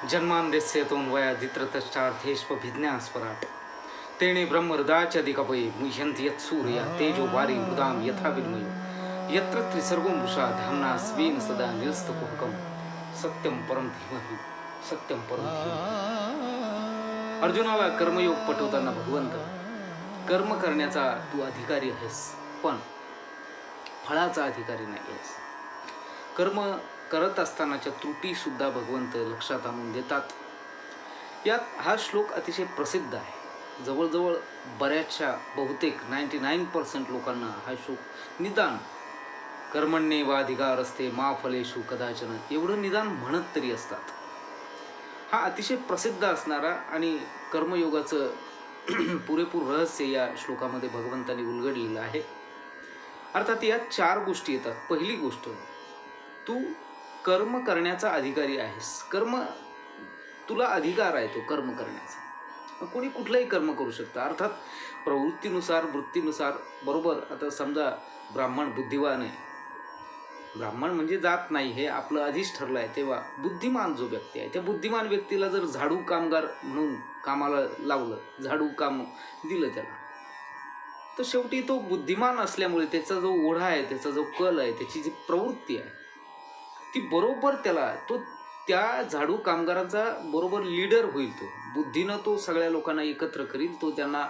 जन्मांदेस्य तोन्वयादित्रतश्चार्थेष्वभिज्ञास्पराट् तेणे ब्रह्महृदाच्यधिकपये मुह्यन्ति यत्सूर्या तेजो वारी मृदां यथा विनिमयो यत्र त्रिसर्गो मृषा धाम्ना स्वेन सदा निरस्तकुहकं सत्यं परं धीमहि सत्यं परं धीमहि. अर्जुनाला कर्मयोग पटवताना भगवंत कर्म करण्याचा तू अधिकारी आहेस, पण फळाचा अधिकारी नाही आहेस. कर्म करत असतानाच्या त्रुटी सुद्धा भगवंत लक्षात आणून देतात. यात हा श्लोक अतिशय प्रसिद्ध आहे. जवळजवळ बऱ्याचशा बहुतेक 99% लोकांना हा श्लोक निदान कर्मण्येवाधिकारस्ते मा फलेषु कदाचन एवढं निदान म्हणत तरी असतात. हा अतिशय प्रसिद्ध असणारा आणि कर्मयोगाचं पुरेपूर रहस्य या श्लोकामध्ये भगवंतांनी उलगडलेलं आहे. अर्थात यात 4 गोष्टी येतात. पहिली गोष्ट, तू कर्म करण्याचा अधिकारी आहेस. तुला अधिकार आहे तो कर्म करण्याचा. कोणी कुठलंही कर्म करू शकतं. अर्थात प्रवृत्तीनुसार वृत्तीनुसार. बरोबर, आता समजा ब्राह्मण बुद्धिवान आहे, ब्राह्मण म्हणजे जात नाही हे आपलं आधीच ठरलं आहे, तेव्हा बुद्धिमान जो व्यक्ती आहे त्या बुद्धिमान व्यक्तीला जर झाडू कामगार म्हणून कामाला लावलं, झाडू काम दिलं त्याला, तर शेवटी तो बुद्धिमान असल्यामुळे त्याचा जो ओढा आहे, त्याचा जो कल आहे, त्याची जी प्रवृत्ती आहे ती बरोबर त्या झाडू कामगारांचा बरोबर लीडर होईल. तो बुद्धीनं तो सगळ्या लोकांना एकत्र करील, तो त्यांना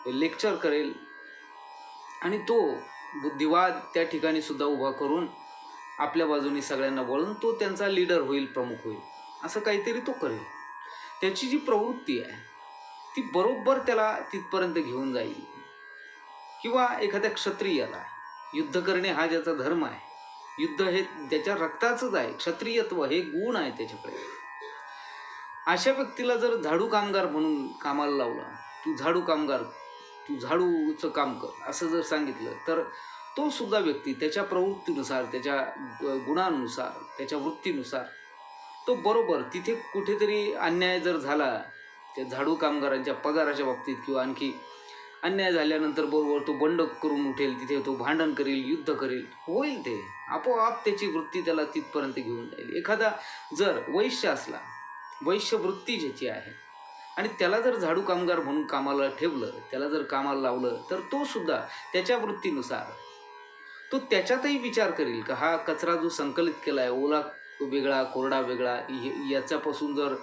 लेक्चर करेल आणि तो बुद्धिवाद त्या ठिकाणी सुद्धा उभा करून आपल्या बाजूनी सगळ्यांना वळून तो त्यांचा लीडर होईल, प्रमुख होईल. असं काहीतरी तो करेल. त्याची जी प्रवृत्ती आहे ती बरोबर त्याला तिथपर्यंत घेऊन जाईल. किंवा एखाद्या क्षत्रियाला युद्ध करणे हा ज्याचा धर्म आहे, युद्ध हे त्याच्या रक्ताचंच आहे, क्षत्रियत्व हे गुण आहे त्याच्याकडे, अशा व्यक्तीला जर झाडू कामगार म्हणून कामाला लावला, तू झाडू कामगार, तू झाडूचं काम कर असं जर सांगितलं, तर तो सुद्धा व्यक्ती त्याच्या प्रवृत्तीनुसार, त्याच्या गुणांनुसार, त्याच्या वृत्तीनुसार तो बरोबर तिथे कुठेतरी अन्याय जर झाला त्या झाडू कामगारांच्या पगाराच्या बाबतीत किंवा आणखी अन्याय झाल्यानंतर बरोबर तो बंड करून उठेल, तिथे तो भांडण करेल, युद्ध करेल, होईल. ते आपोआप त्याची वृत्ती त्याला तिथपर्यंत घेऊन जाईल. एखादा जर वैश्य असला, वैश्य वृत्ती ज्याची आहे, आणि त्याला जर झाडू कामगार म्हणून कामाला ठेवलं, त्याला जर कामाला लावलं, तर तो सुद्धा त्याच्या वृत्तीनुसार तो त्याच्यातही विचार करेल का हा कचरा जो संकलित केला आहे, ओला वेगळा कोरडा वेगळा, याच्यापासून जर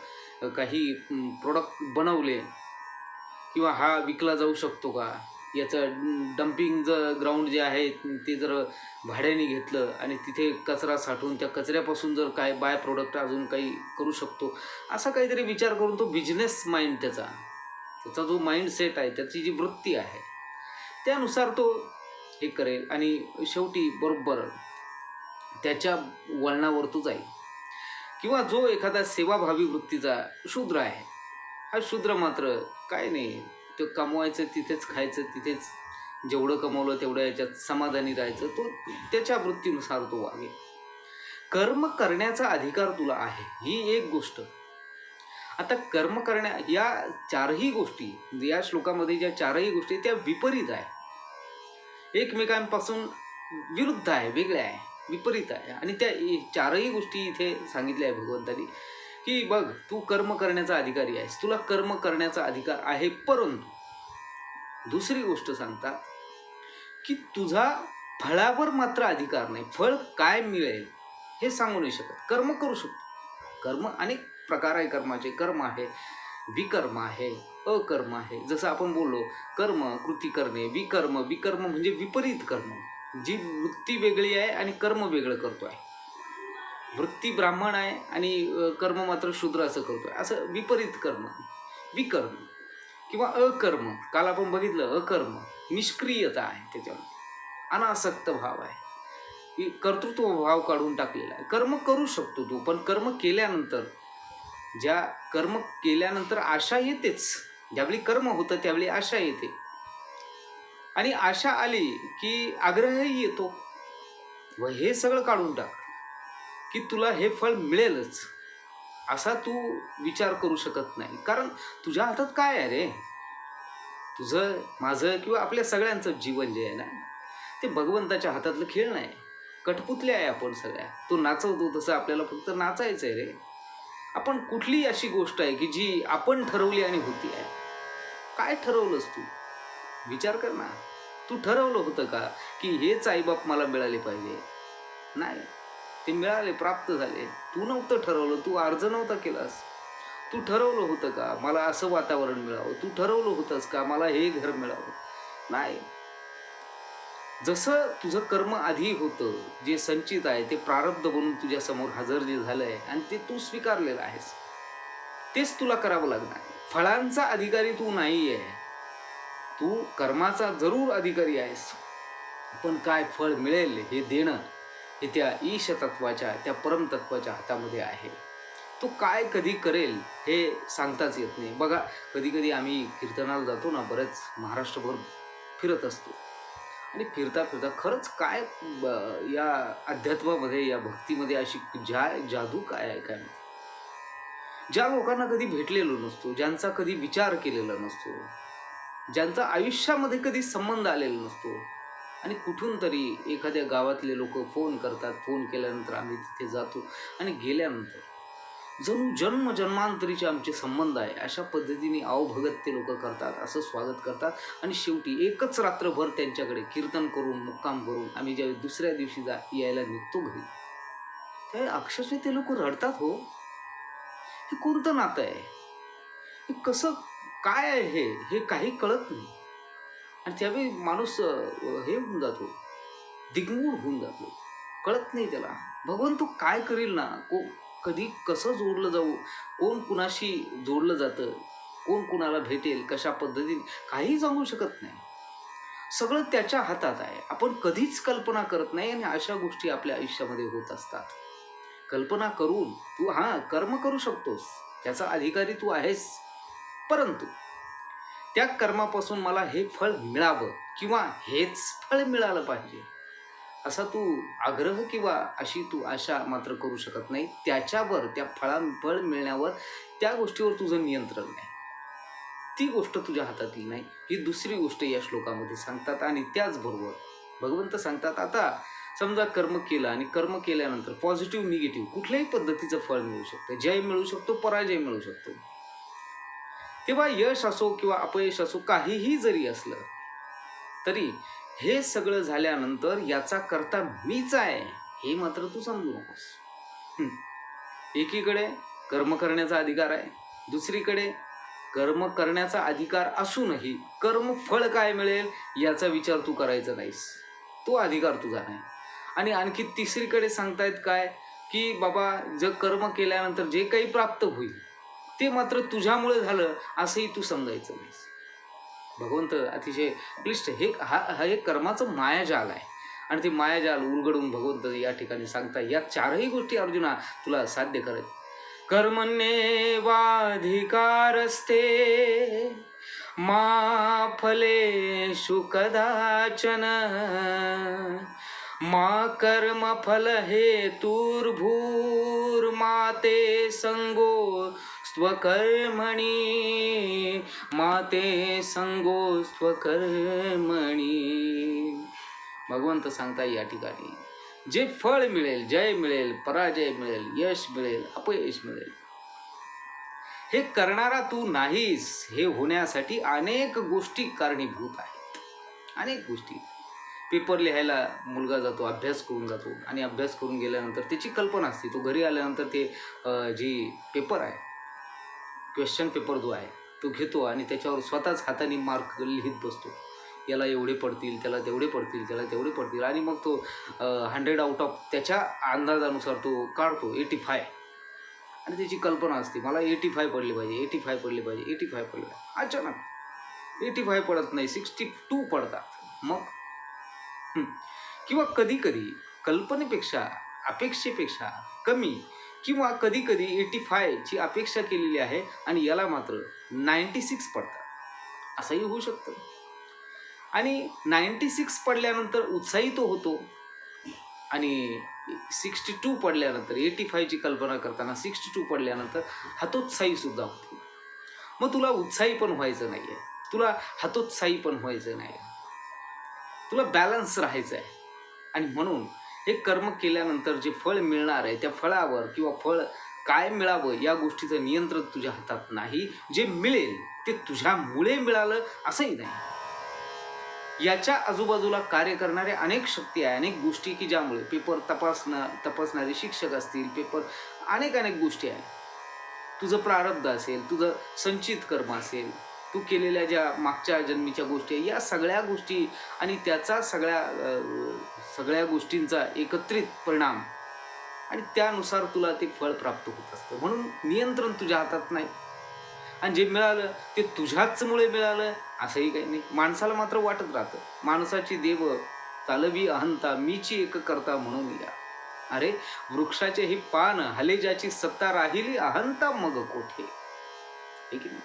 काही प्रोडक्ट बनवले किंवा हा विकला जाऊ शकतो का, याचं डम्पिंग ग्राउंड जे आहे ते जर भाड्याने घेतलं आणि तिथे कचरा साठवून त्या कचऱ्यापासून जर काय बाय प्रोडक्ट अजून काही करू शकतो, असा काहीतरी विचार करून तो बिझनेस माइंड त्याचा जो माइंडसेट आहे, त्याची जी वृत्ती आहे त्यानुसार तो हे करेल आणि शेवटी बरोबर त्याच्या वळणावर तो जाईल. किंवा जो एखादा सेवाभावी वृत्तीचा शूद्र आहे, हा शूद्र मात्र काय नाही, तो कमवायचं तिथेच, खायचं तिथेच, जेवढं कमवलं तेवढं याच्यात समाधानी राहायचं, तो त्याच्या वृत्तीनुसार तो वागेल. कर्म करण्याचा अधिकार तुला आहे, ही एक गोष्ट. आता कर्म या 4ही गोष्टी, या श्लोकामध्ये ज्या 4ही गोष्टी त्या विपरीत आहे, एकमेकांपासून विरुद्ध आहे, वेगळ्या आहे, विपरीत आहे. आणि त्या 4ही गोष्टी इथे सांगितल्या आहे भगवंतांनी की बघ, तू कर्म करण्याचा अधिकारी आहेस, तुला कर्म करण्याचा अधिकार आहे, परंतु दुसरी गोष्ट सांगतात की तुझा फळावर मात्र अधिकार नाही. फळ काय मिळेल हे सांगू नाही शकत. कर्म करू शकतो. कर्म अनेक प्रकार आहे कर्माचे. कर्म आहे, विकर्म आहे, अकर्म आहे. जसं आपण बोललो, कर्म कृती करणे, विकर्म म्हणजे विपरीत कर्म, जी वृत्ती वेगळी आहे आणि कर्म वेगळं करतो आहे. वृत्ती ब्राह्मण आहे आणि कर्म मात्र शूद्र असं करतोय, असं विपरीत कर्म, विकर्म किंवा अकर्म. काल आपण बघितलं, अकर्म निष्क्रियता आहे, त्याच्यामध्ये अनासक्त भाव आहे, कर्तृत्व भाव काढून टाकलेला आहे. कर्म करू शकतो तू, पण कर्म केल्यानंतर आशा येतेच. ज्यावेळी कर्म होतं त्यावेळी आशा येते, आणि आशा आली की आग्रहही येतो. व हे सगळं काढून टाक की तुला हे फळ मिळेलच असा तू विचार करू शकत नाही. कारण तुझ्या हातात काय आहे रे? तुझं, माझं किंवा आपल्या सगळ्यांचं जीवन जे आहे ना, ते भगवंताच्या हातातलं खेळ नाही. कठपुतल्या आहे आपण सगळ्या. तो नाचवतो तसं आपल्याला फक्त नाचायचं आहे रे. आपण कुठली अशी गोष्ट आहे की जी आपण ठरवली आणि होती आहे? काय ठरवलंस तू? विचार कर ना. तू ठरवलं होतं का की हेच आईबाप मला मिळाले पाहिजे? नाही, ते मिळाले, प्राप्त झाले. तू नव्हतं ठरवलं, तू अर्ज नव्हता केलास. तू ठरवलं होतं का मला असं वातावरण मिळावं? तू ठरवलं होतंस का मला हे घर मिळावं? नाही. जसं तुझं कर्म आधी होतं, जे संचित आहे ते प्रारब्ध बनून तुझ्या समोर हजर जे झालंय आणि ते तू स्वीकारलेलं आहेस, तेच तुला करावं लागणार आहे. फळांचा अधिकारी तू नाही आहे, तू कर्माचा जरूर अधिकारी आहेस. पण काय फळ मिळेल हे देणं हे त्या ईश तत्वाच्या, त्या परमतत्वाच्या हातामध्ये आहे. तो काय कधी करेल हे सांगताच येत नाही. बघा, कधी कधी आम्ही कीर्तनाला जातो ना, बरेच महाराष्ट्रभर फिरत असतो आणि फिरता फिरता खरंच काय या अध्यात्मामध्ये, या भक्तीमध्ये अशी जादू काय आहे काय माहिती. ज्या लोकांना कधी भेटलेलो नसतो, ज्यांचा कधी विचार केलेला नसतो, ज्यांचा आयुष्यामध्ये कधी संबंध आलेला नसतो आणि कुठून तरी एखाद्या गावातले लोक फोन करतात, फोन केल्यानंतर आम्ही तिथे जातो आणि गेल्यानंतर जणू जन्म जन्मांतरीचे आमचे संबंध आहे अशा पद्धतीने अवभगत ते लोक करतात, असं स्वागत करतात आणि शेवटी एकच रात्रभर त्यांच्याकडे कीर्तन करून, मुक्काम करून आम्ही ज्यावेळी दुसऱ्या दिवशी यायला निघतो घरी, त्यावेळी अक्षरशः ते लोक रडतात. हो, हे कोणतं नातं आहे? हे कसं काय आहे? हे काही कळत नाही. आणि त्यावेळी माणूस हे होऊन जातो, दिग्मूढ होऊन जातो, कळत नाही त्याला भगवंत काय करील ना, कधी कसं जोडलं जाऊ, कोण कुणाशी जोडलं जातं, कोण कुणाला भेटेल, कशा पद्धतीने, काही सांगू शकत नाही. सगळं त्याच्या हातात आहे. आपण कधीच कल्पना करत नाही आणि अशा गोष्टी आपल्या आयुष्यामध्ये होत असतात. कल्पना करून तू कर्म करू शकतोस, त्याचा अधिकारी तू आहेस, परंतु त्या कर्मापासून मला हे फळ मिळावं किंवा हेच फळ मिळालं पाहिजे असा तू आग्रह किंवा अशी तू आशा मात्र करू शकत नाही. त्याच्यावर, त्या फळ मिळण्यावर, त्या गोष्टीवर तुझं नियंत्रण नाही. ती गोष्ट तुझ्या हातातली नाही. ही दुसरी गोष्ट या श्लोकामध्ये सांगतात. आणि त्याचबरोबर भगवंत सांगतात, आता समजा कर्म केलं आणि कर्म केल्यानंतर पॉझिटिव्ह निगेटिव्ह कुठल्याही पद्धतीचं फळ मिळू शकतं. जय मिळू शकतो, पराजय मिळू शकतो. तेव्हा यश असो किंवा अपयश असो, काहीही जरी असलं तरी हे सगळं झाल्यानंतर याचा करता मीच आहे हे मात्र तू समजू नकोस. एकीकडे कर्म करण्याचा अधिकार आहे, दुसरीकडे कर्म करण्याचा अधिकार असूनही कर्म फळ काय मिळेल याचा विचार तू करायचा नाहीस, तो अधिकार तुझा नाही. आणि आणखी तिसरीकडे सांगतायत काय, की बाबा जर कर्म केल्यानंतर जे काही प्राप्त होईल ते मात्र तुझ्यामुळे झालं असंही तू समजायचं नाहीस. भगवंत अतिशय क्लिष्ट हा एक कर्माचं मायाजाल आहे आणि ते मायाजाल उलगडून भगवंत या ठिकाणी सांगता, या चारही गोष्टी अर्जुना तुला साध्य करत. कर्मण्येवाधिकारस्ते मा फलेषु कदाचन मा कर्मफल हेतुर्भूर्मा ते संगो स्वकर्मणी माते संगो स्वकर्मणी. भगवंत सांगता या ठिकाणी जे फळ मिळेल, जय मिळेल, पराजय मिळेल, यश मिळेल, अपयश मिळेल, हे करणारा तू नाहीस. हे होण्यासाठी अनेक गोष्टी कारणीभूत आहेत. अनेक गोष्टी. पेपर लिहायला मुलगा जातो, अभ्यास करून जातो आणि अभ्यास करून गेल्यानंतर त्याची कल्पना असते, तो घरी आल्यानंतर ते जी पेपर आहे, क्वेश्चन पेपर जो आहे तो घेतो आणि त्याच्यावर स्वतःच हाताने मार्क लिहित बसतो. याला एवढे पडतील, त्याला तेवढे पडतील, त्याला तेवढे पडतील आणि मग तो 100 आउट ऑफ त्याच्या अंदाजानुसार तो काढतो 85. आणि त्याची कल्पना असते, मला 85 पडले पाहिजे, 85 पडले पाहिजे, 85 पडले पाहिजे. अचानक 85 पडत नाही, 62 पडतात. मग किंवा कधी कधी कल्पनेपेक्षा, अपेक्षेपेक्षा कमी, किंवा कधी कधी 85 ची अपेक्षा केलेली आहे आणि याला मात्र 96 पडतात, असंही होऊ शकतं. आणि 96 पडल्यानंतर उत्साही तो होतो आणि 62 पडल्यानंतर, 85 ची कल्पना करताना 62 पडल्यानंतर हतोत्साही सुद्धा होतो. मग तुला उत्साही पण व्हायचं नाही आहे, तुला हतोत्साही पण व्हायचं नाही, तुला बॅलन्स राहायचं आहे. आणि म्हणून हे कर्म केल्यानंतर जे फळ मिळणार आहे त्या फळावर किंवा फळ काय मिळावं या गोष्टीचं नियंत्रण तुझ्या हातात नाही. जे मिळेल ते तुझ्यामुळे मिळालं असंही नाही. याच्या आजूबाजूला कार्य करणारे अनेक शक्ती आहे, अनेक गोष्टी की ज्यामुळे पेपर तपासणारे शिक्षक असतील, पेपर अनेक गोष्टी आहेत. तुझं प्रारब्ध असेल, तुझं संचित कर्म असेल, तू केलेल्या ज्या मागच्या जन्मीच्या गोष्टी आहे, या सगळ्या गोष्टी आणि त्याचा सगळ्या गोष्टींचा एकत्रित परिणाम आणि त्यानुसार तुला ते फळ प्राप्त होत असतं. म्हणून नियंत्रण तुझ्या हातात नाही. आणि जे मिळालं ते तुझ्याचमुळे मिळालं असंही काही नाही. माणसाला मात्र वाटत राहतं, माणसाची देव चालवी अहंता, मीची एक करता म्हणून या. अरे वृक्षाचे हे पान हले ज्याची सत्ता राहिली, अहंता मग कोठे. हे की नाही.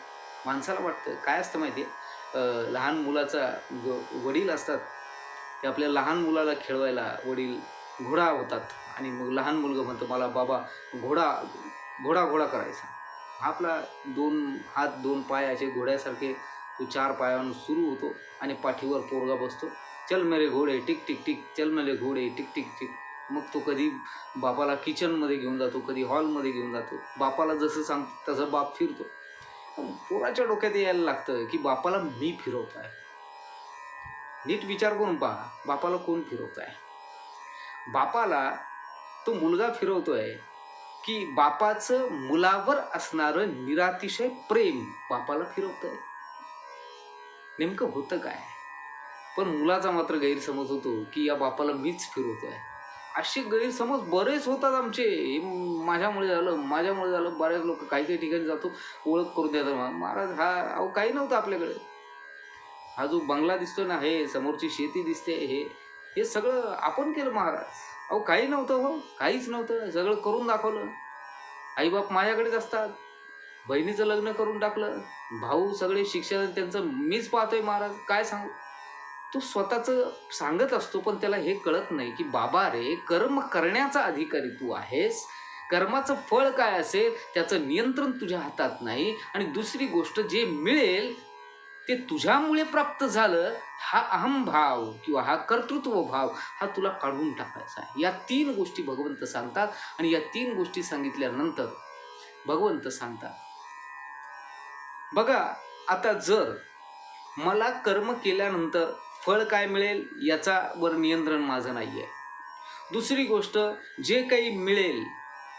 माणसाला वाटतं काय असतं माहिती आहे, लहान मुलाचा वडील असतात ते आपल्या लहान मुलाला खेळवायला वडील घोडा होतात आणि मग लहान मुलगा म्हणतो मला बाबा घोडा घोडा घोडा करायचा. आपला 2 हात 2 पाय असे घोड्यासारखे तो 4 पायावरून सुरू होतो आणि पाठीवर पोरगा बसतो. चल मेरे घोडे टिक टिक टिक, चल मेरे घोडे टिक टिक टिक. मग तो कधी बापाला किचनमध्ये घेऊन जातो, कधी हॉलमध्ये घेऊन जातो. बापाला जसं सांगतो तसं बाप फिरतो. पोराच्या डोक्यात यायला लागतं की बापाला मी फिरवत आहे. नीट विचार करून पहा, बापाला कोण फिरवत आहे? बापाला तो मुलगा फिरवतोय की बापाचं मुलावर असणारं निरातिशय प्रेम बापाला फिरवतंय? नेमकं होतं काय? पण मुलाचा मात्र गैरसमज होतो की या बापाला मीच फिरवतोय. असे गैरसमज बरेच होतात आमचे. माझ्यामुळे झालं. बऱ्याच लोक काही ठिकाणी जातो, ओळख करून देतात, महाराज हा अहो काही नव्हतं आपल्याकडे. हा जो बंगला दिसतोय ना, हे समोरची शेती दिसते, हे सगळं आपण केलं महाराज. अहो काही नव्हतं, हो काहीच नव्हतं, सगळं करून दाखवलं. आईबाप माझ्याकडेच असतात, बहिणीचं लग्न करून टाकलं, भाऊ सगळे शिक्षण त्यांचं मीच पाहतोय महाराज. काय सांगू. तो स्वतःचं सांगत असतो पण त्याला हे कळत नाही की बाबा रे, कर्म करण्याचा अधिकारी तू आहेस. कर्माचं फळ काय असेल त्याचं नियंत्रण तुझ्या हातात नाही. आणि दुसरी गोष्ट, जे मिळेल ते तुझ्यामुळे प्राप्त झालं, हा अहंभाव किंवा हा कर्तृत्व भाव हा तुला काढून टाकायचा आहे. या 3 गोष्टी भगवंत सांगतात. आणि या 3 गोष्टी सांगितल्यानंतर भगवंत सांगतात, बघा आता जर मला कर्म केल्यानंतर फळ काय मिळेल याच्यावर नियंत्रण माझं नाही आहे. दुसरी गोष्ट, जे काही मिळेल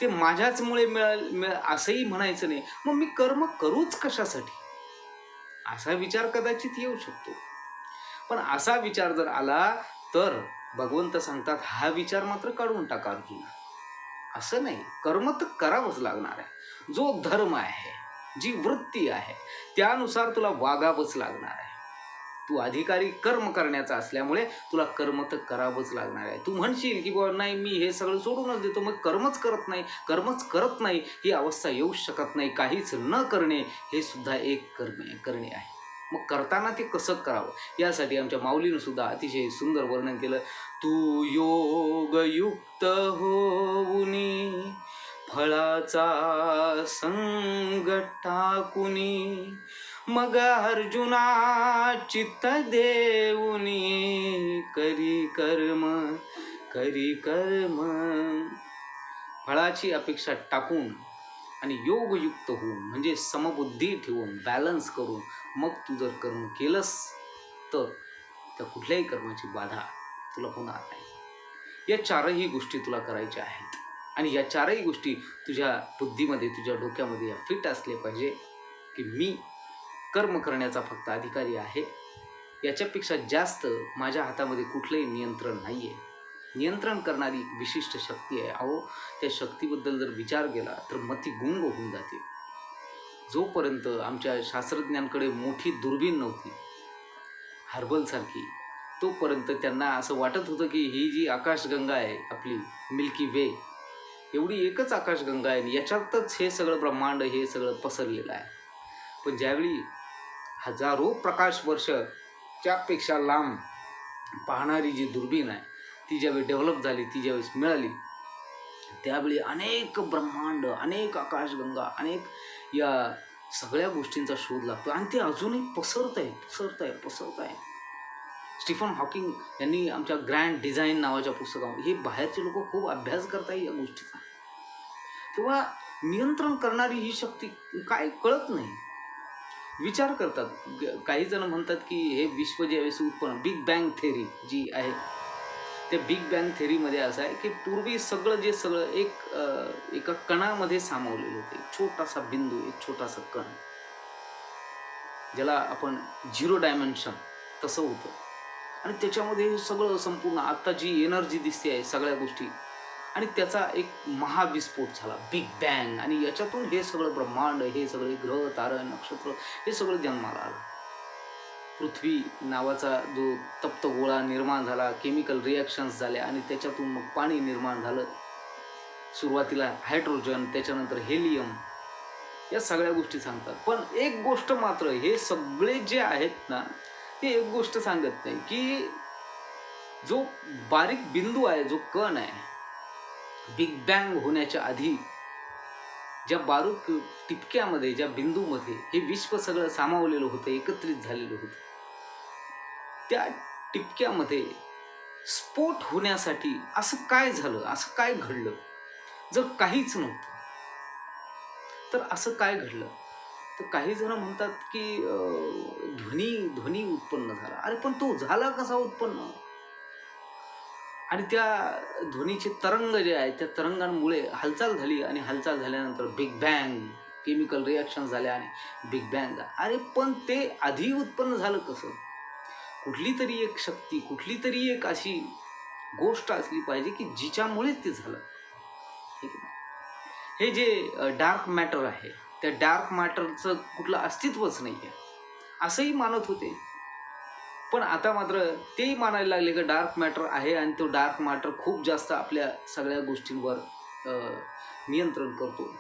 ते माझ्याचमुळे मिळेल असंही म्हणायचं नाही. मग मी कर्म करूच कशासाठी, असा विचार कदाचित येऊ शकतो. पण असा विचार जर आला तर भगवंत सांगतात, हा विचार मात्र काढून टाका अर्जुना. असं नाही, कर्म तर करावंच लागणार आहे. जो धर्म आहे, जी वृत्ती आहे, त्यानुसार तुला वागावंच लागणार आहे. तू अधिकारी कर्म करण्याचा असल्यामुळे तुला कर्म तर करावंच लागणार आहे. तू म्हणशील की बाबा नाही मी हे सगळं सोडूनच देतो, मग कर्मच करत नाही, ही अवस्था येऊ शकत नाही. काहीच न करणे हे सुद्धा एक करणे आहे. मग करताना ते कसं करावं यासाठी आमच्या माऊलीनं सुद्धा अतिशय सुंदर वर्णन केलं. तू योगयुक्त होऊनी फळाचा संग टाकुनी, मग अर्जुना चित्त देऊनी करी कर्म. फळाची अपेक्षा टाकून आणि योगयुक्त होऊन म्हणजे समबुद्धी ठेवून, बॅलन्स करून मग तू जर कर्म केलंस तर त्या कुठल्याही कर्माची बाधा तुला होणार नाही. या 4ही गोष्टी तुला करायच्या आहेत. आणि या 4ही गोष्टी तुझ्या बुद्धीमध्ये, तुझ्या डोक्यामध्ये या फिट असले पाहिजे की मी कर्म करण्याचा फक्त अधिकारी आहे. याच्यापेक्षा जास्त माझ्या हातामध्ये कुठलंही नियंत्रण नाही आहे. नियंत्रण करणारी विशिष्ट शक्ती आहे. अहो त्या शक्तीबद्दल जर विचार केला तर मती गुंग होऊन जाते. जोपर्यंत आमच्या शास्त्रज्ञांकडे मोठी दुर्बीण नव्हती हर्बलसारखी, तोपर्यंत त्यांना असं वाटत होतं की ही जी आकाशगंगा आहे आपली मिल्की वे, एवढी एकच आकाशगंगा आहे, याच्यातच हे सगळं ब्रह्मांड हे सगळं पसरलेलं आहे. पण ज्यावेळी हजारो प्रकाश वर्षाच्यापेक्षा लांब पाहणारी जी दुर्बीण आहे ती ज्यावेळी डेव्हलप झाली, ती ज्यावेळेस मिळाली, त्यावेळी अनेक ब्रह्मांड, अनेक आकाशगंगा, अनेक या सगळ्या गोष्टींचा शोध लागतो आणि ते अजूनही पसरत आहे. स्टीफन हॉकिंग यांनी आमच्या ग्रँड डिझाईन नावाच्या पुस्तकामध्ये, हे बाहेरचे लोक खूप अभ्यास करताय या गोष्टीचा. तेव्हा नियंत्रण करणारी ही शक्ती काय कळत नाही. विचार करतात. काही जण म्हणतात की हे विश्व ज्यावेळेस उत्पन्न, बिग बँग थेरी जी आहे, त्या बिग बँग थेरीमध्ये असं आहे की पूर्वी सगळं एका कणामध्ये सामावलेलं होतं. एक छोटासा बिंदू, एक छोटासा कण, ज्याला आपण झिरो डायमेन्शन तसं होतं. आणि त्याच्यामध्ये हे सगळं संपूर्ण आता जी एनर्जी दिसते आहे सगळ्या गोष्टी, आणि त्याचा एक महाविस्फोट झाला, बिग बँग. आणि याच्यातून हे सगळं ब्रह्मांड, हे सगळे ग्रह, तारे, नक्षत्र, हे सगळं जन्माला आलं. पृथ्वी नावाचा जो तप्त गोळा निर्माण झाला, केमिकल रिॲक्शन्स झाल्या आणि त्याच्यातून मग पाणी निर्माण झालं. सुरुवातीला हायड्रोजन, त्याच्यानंतर हेलियम, या सगळ्या गोष्टी सांगतात. पण एक गोष्ट मात्र, हे सगळे जे आहेत ना, ते एक गोष्ट सांगत नाही की जो बारीक बिंदू आहे, जो कण आहे, बिग बँग होण्याच्या आधी ज्या बारीक टिपक्यामध्ये, ज्या बिंदूमध्ये हे विश्व सगळं सामावलेलं होतं, एकत्रित झालेलं होतं, त्या टिपक्यामध्ये स्फोट होण्यासाठी असं काय झालं, असं काय घडलं? जर काहीच नव्हतं तर असं काय घडलं? तर काही जण म्हणतात की ध्वनी उत्पन्न झाला. अरे पण तो झाला कसा उत्पन्न? आणि त्या ध्वनीचे तरंग जे आहेत, त्या तरंगांमुळे हालचाल झाली, आणि हालचाल झाल्यानंतर बिग बँग, केमिकल रिॲक्शन झाल्या आणि बिग बँग. अरे पण ते आधी उत्पन्न झालं कसं? कुठली तरी एक शक्ती, कुठली तरी एक अशी गोष्ट असली पाहिजे की जिच्यामुळे ते झालं. ठीक आहे. हे जे डार्क मॅटर आहे, त्या डार्क मॅटरचं कुठलं अस्तित्वच नाही आहे असंही मानत होते. पण आता मात्र तेही मानायला लागले की डार्क मॅटर आहे, आणि तो डार्क मॅटर खूप जास्त आपल्या सगळ्या गोष्टींवर नियंत्रण करतो.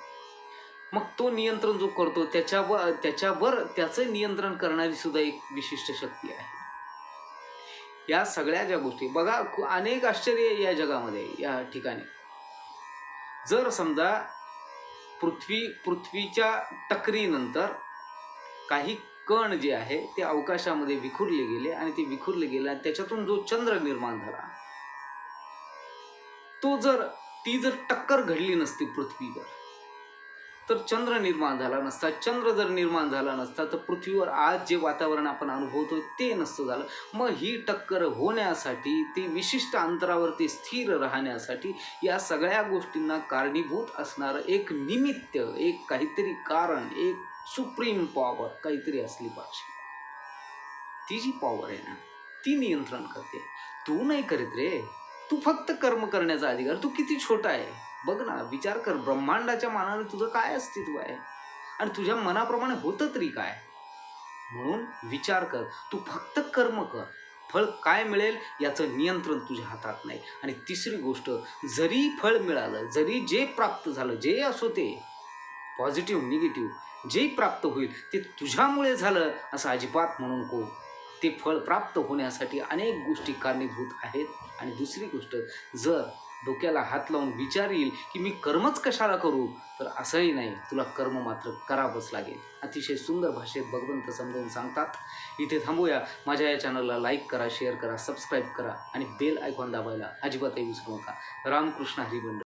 मग तो नियंत्रण जो करतो त्याच्यावर त्याचं नियंत्रण करणारी सुद्धा एक विशिष्ट शक्ती आहे. या सगळ्या ज्या गोष्टी बघा, अनेक आश्चर्य या जगामध्ये, या ठिकाणी. जर समजा पृथ्वीच्या टकरीनंतर काही कण जे आहे ते अवकाशामध्ये विखुरले गेले, आणि ते विखुरले गेले आणि त्याच्यातून जो चंद्र निर्माण झाला, ती जर टक्कर घडली नसती पृथ्वीवर, तर चंद्र निर्माण झाला नसता. चंद्र जर निर्माण झाला नसता तर पृथ्वीवर आज जे वातावरण आपण अनुभवतोय ते नसतं झालं. मग ही टक्कर होण्यासाठी, ती विशिष्ट अंतरावरती स्थिर राहण्यासाठी, या सगळ्या गोष्टींना कारणीभूत असणारं एक निमित्त, एक काहीतरी कारण, एक सुप्रीम पॉवर काहीतरी असली पाहिजे. ती जी पॉवर आहे ना, ती नियंत्रण करते. तू नाही करीत रे, तू फक्त कर्म करण्याचा अधिकार. तू किती छोटा आहे बघ ना, विचार कर. ब्रह्मांडाच्या मानाने तुझं काय अस्तित्व आहे, आणि तुझ्या मनाप्रमाणे होतं तरी काय? म्हणून विचार कर, तू फक्त कर्म कर. फळ काय मिळेल याचं नियंत्रण तुझ्या हातात नाही. आणि तिसरी गोष्ट, जरी फळ मिळालं, जरी जे प्राप्त झालं, जे असो ते, पॉझिटिव्ह निगेटिव्ह, जे प्राप्त होईल ते तुझ्यामुळे झालं असं अजिबात म्हणू नको. ते फळ प्राप्त होण्यासाठी अनेक गोष्टी कारणीभूत आहेत. आणि दुसरी गोष्ट, जर डोक्याला हात लावून विचार येईल की मी कर्मच कशाला करू, तर असंही नाही, तुला कर्म मात्र करावंच लागेल. अतिशय सुंदर भाषेत भगवंत समजावून सांगतात. इथे थांबूया. माझ्या या चॅनलला लाईक करा, शेअर करा, सबस्क्राईब करा, आणि बेल आयकॉन दाबायला अजिबातही विसरू नका. रामकृष्ण हरी.